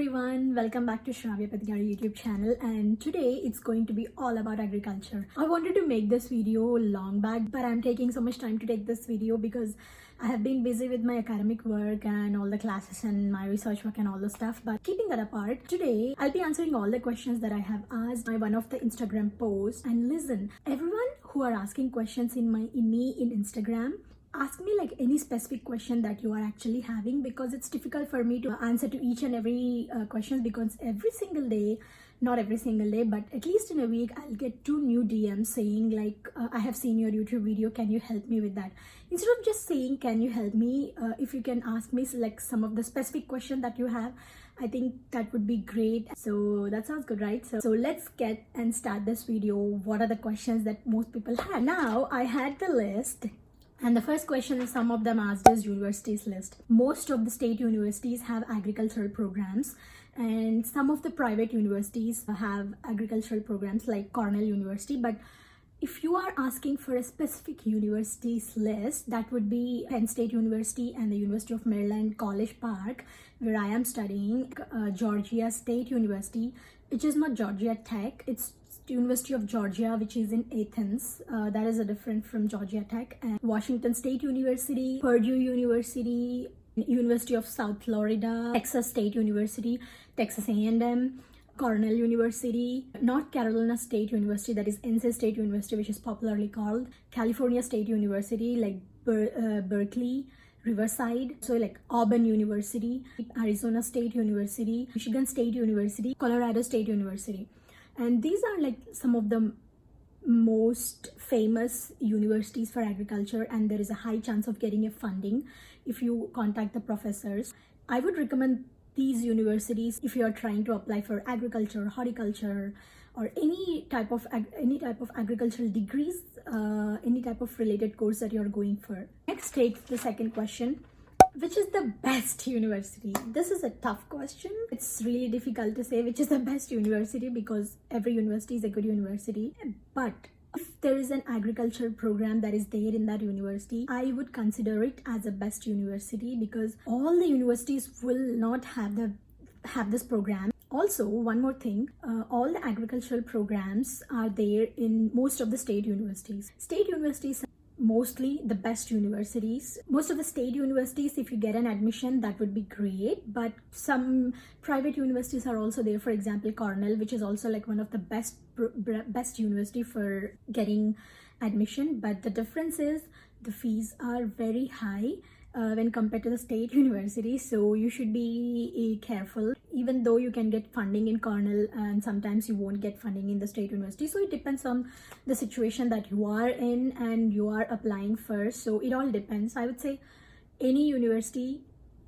everyone, welcome back to Shravya Patigari YouTube channel, and today it's going to be all about agriculture. I wanted to make this video long back, but I'm taking so much time to take this video because I have been busy with my academic work and all the classes and my research work and all the stuff. But keeping that apart, today I'll be answering all the questions that I have asked by one of the Instagram posts. And listen, everyone who are asking questions in me in Instagram, ask me like any specific question that you are actually having, because it's difficult for me to answer to each and every question, because every single day, not every single day, but at least in a week, I'll get 2 new DMs saying like, I have seen your YouTube video, can you help me with that? Instead of just saying, can you help me, if you can ask me like some of the specific question that you have, I think that would be great. So that sounds good, right? So let's get and start this video. What are the questions that most people have? Now I had the list. And the first question is, some of them asked us universities list. Most of the state universities have agricultural programs, and some of the private universities have agricultural programs like Cornell University. But if you are asking for a specific universities list, that would be Penn State University and the University of Maryland, College Park, where I am studying, Georgia State University, which is not Georgia Tech, it's University of Georgia, which is in Athens. That is a different from Georgia Tech. And Washington State University, Purdue University, University of South Florida, Texas State University, Texas A&M, Cornell University, North Carolina State University, that is NC State University, which is popularly called California State University, like Berkeley, Riverside, so like Auburn University, Arizona State University, Michigan State University, Colorado State University. And these are like some of the most famous universities for agriculture, and there is a high chance of getting a funding if you contact the professors. I would recommend these universities if you are trying to apply for agriculture, horticulture, or any type of agricultural degrees, any type of related course that you're going for. Next, take the second question. Which is the best university? This is a tough question. It's really difficult to say which is the best university, because every university is a good university. But if there is an agriculture program that is there in that university, I would consider it as a best university, because all the universities will not have this program. Also, one more thing, all the agricultural programs are there in most of the state universities. State universities mostly the best universities. Most of the state universities, if you get an admission, that would be great, but some private universities are also there. For example, Cornell, which is also like one of the best university for getting admission, but the difference is the fees are very high when compared to the state university, so you should be careful. Even though you can get funding in Cornell, and sometimes you won't get funding in the state university, so it depends on the situation that you are in and you are applying for. So it all depends. I would say any university,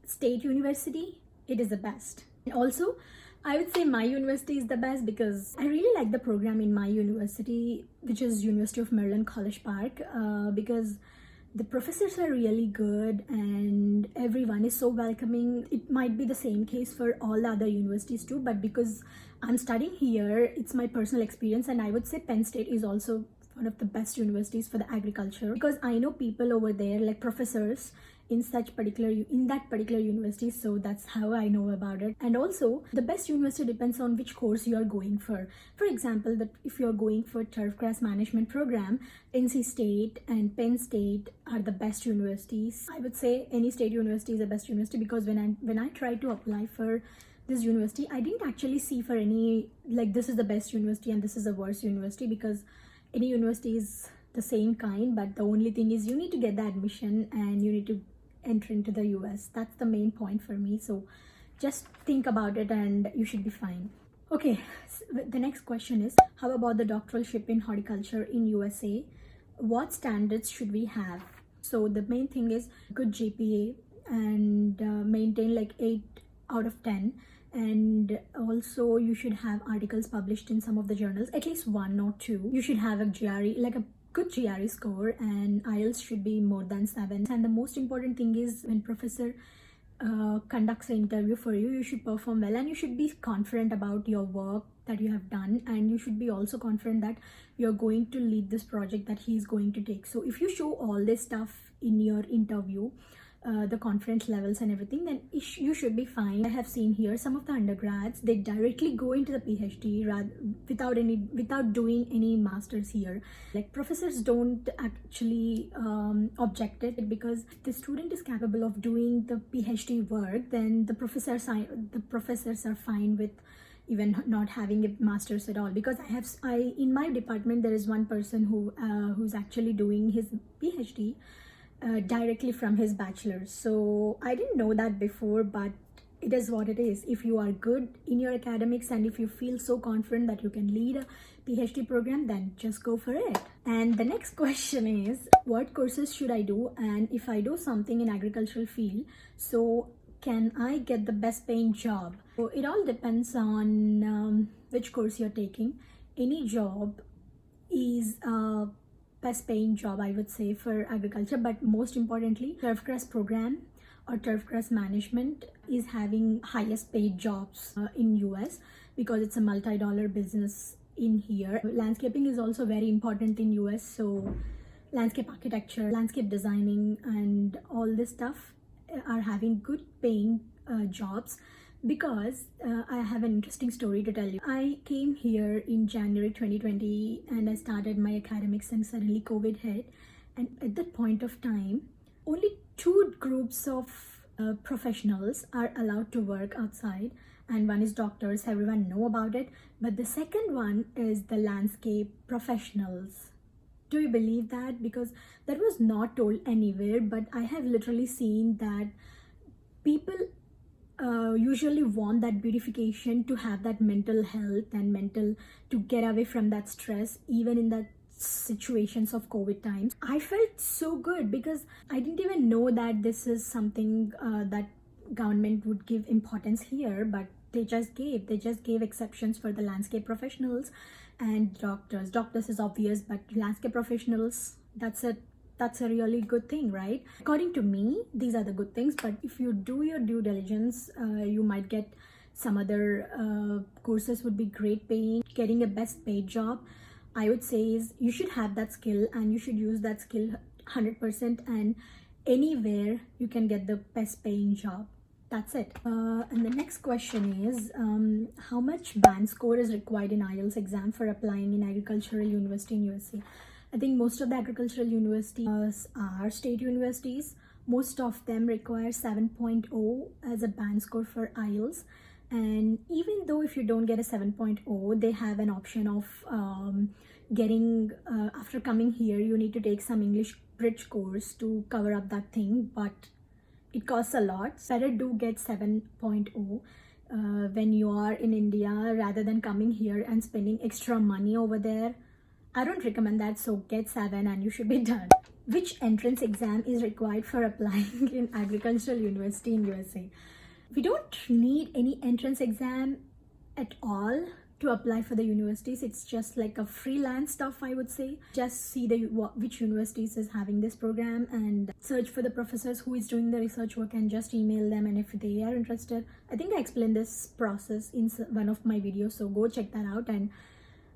state university, it is the best. And also I would say my university is the best because I really like the program in my university, which is University of Maryland, College Park, because the professors are really good and everyone is so welcoming. It might be the same case for all the other universities too, but because I'm studying here, it's my personal experience, and I would say Penn State is also one of the best universities for the agriculture, because I know people over there, like professors in that particular university, so that's how I know about it. And also the best university depends on which course you are going for. For example, that if you're going for turfgrass management program, NC State and Penn State are the best universities. I would say any state university is the best university, because when I tried to apply for this university, I didn't actually see for any like this is the best university and this is the worst university, because any university is the same kind, but the only thing is you need to get the admission and you need to enter into the US. That's the main point for me. So just think about it and you should be fine. Okay, so the next question is, how about the doctoralship in horticulture in USA? What standards should we have? So the main thing is good GPA and maintain like 8 out of 10. And also you should have articles published in some of the journals, at least 1 or 2. You should have a GRE, like a good GRE score, and IELTS should be more than 7. And the most important thing is, when professor conducts an interview for you, you should perform well and you should be confident about your work that you have done, and you should be also confident that you're going to lead this project that he's going to take. So if you show all this stuff in your interview, the confidence levels and everything, then you should be fine. I have seen here some of the undergrads, they directly go into the PhD without doing any masters here. Like professors don't actually object it, because if the student is capable of doing the PhD work, then the professors are fine with even not having a master's at all. Because I in my department there is one person who's actually doing his PhD directly from his bachelor's. So I didn't know that before, but it is what it is. If you are good in your academics and if you feel so confident that you can lead a PhD program, then just go for it. And the next question is, what courses should I do? And if I do something in agricultural field, so can I get the best paying job? So it all depends on which course you're taking. Any job is best paying job, I would say, for agriculture. But most importantly, turfgrass program or turfgrass management is having highest paid jobs in US, because it's a multi-dollar business in here. Landscaping is also very important in US, so landscape architecture, landscape designing, and all this stuff are having good paying jobs. Because I have an interesting story to tell you. I came here in January 2020 and I started my academics, and suddenly COVID hit. And at that point of time, only 2 groups of professionals are allowed to work outside, and one is doctors, everyone know about it, but the second one is the landscape professionals. Do you believe that? Because that was not told anywhere, but I have literally seen that people usually want that beautification to have that mental health and to get away from that stress, even in the situations of COVID times. I felt so good because I didn't even know that this is something that government would give importance here, but they just gave exceptions for the landscape professionals and doctors is obvious, but landscape professionals, that's a really good thing, right? According to me, these are the good things. But if you do your due diligence, you might get some other courses would be great paying. Getting a best paid job, I would say, is you should have that skill and you should use that skill 100%, and anywhere you can get the best paying job. That's it. And the next question is, how much band score is required in IELTS exam for applying in agricultural university in USA? I think most of the agricultural universities are state universities. Most of them require 7.0 as a band score for IELTS. And even though if you don't get a 7.0, they have an option of getting, after coming here, you need to take some English bridge course to cover up that thing. But it costs a lot. Better do get 7.0 when you are in India, rather than coming here and spending extra money over there. I don't recommend that, so get 7 and you should be done. Which entrance exam is required for applying in agricultural university in USA? We don't need any entrance exam at all to apply for the universities. It's just like a freelance stuff, I would say. Just see which universities is having this program and search for the professors who is doing the research work and just email them, and if they are interested. I think I explained this process in one of my videos, so go check that out. And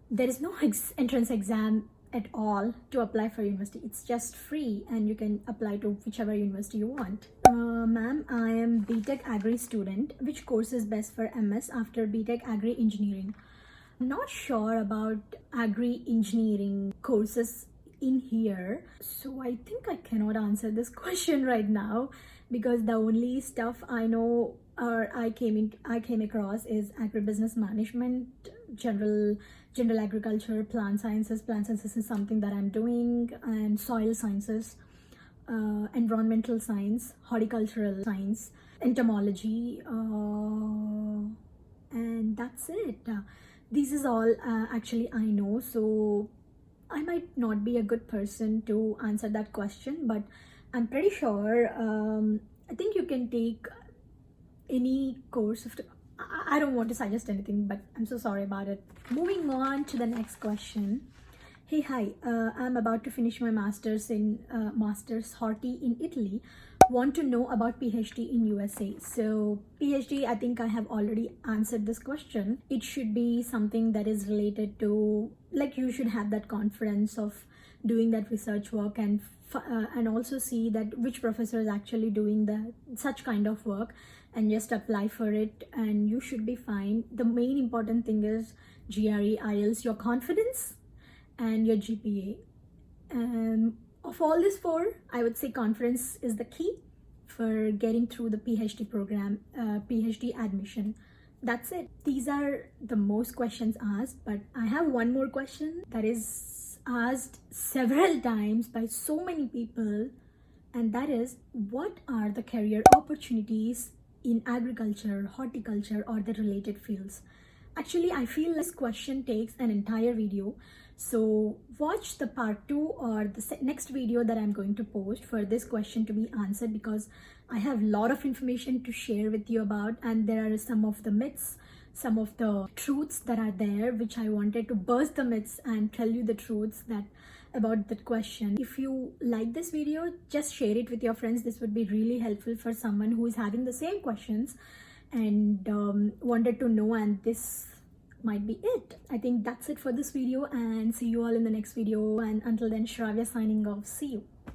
there is no entrance exam at all to apply for university. It's just free and you can apply to whichever university you want. Ma'am, I am BTech Agri student. Which course is best for MS after BTech Agri Engineering? Not sure about Agri Engineering courses in here, so I think I cannot answer this question right now, because the only stuff I know or I came across is agribusiness management, general agriculture, plant sciences. Plant sciences is something that I'm doing, and soil sciences, environmental science, horticultural science, entomology, and that's it. This is all actually I know, so I might not be a good person to answer that question, but I'm pretty sure I think you can take any course of I don't want to suggest anything, but I'm so sorry about it. Moving on to the next question. Hey, hi, I'm about to finish my master's Horti in Italy. Want to know about PhD in USA. So PhD, I think I have already answered this question. It should be something that is related to, like, you should have that confidence of doing that research work and and also see that which professor is actually doing such kind of work, and just apply for it, and you should be fine. The main important thing is GRE, IELTS, your confidence, and your GPA. Of all these four, I would say confidence is the key for getting through the PhD program, PhD admission. That's it. These are the most questions asked, but I have one more question that is asked several times by so many people, and that is, what are the career opportunities in agriculture, horticulture, or the related fields? Actually, I feel this question takes an entire video, so watch the part 2 or the next video that I'm going to post for this question to be answered, because I have a lot of information to share with you about, and there are some of the myths, some of the truths that are there, which I wanted to burst the myths and tell you the truths about that question. If you like this video, just share it with your friends. This would be really helpful for someone who is having the same questions and wanted to know, and this might be it. I think that's it for this video, and see you all in the next video, and until then, Shravya signing off. See you.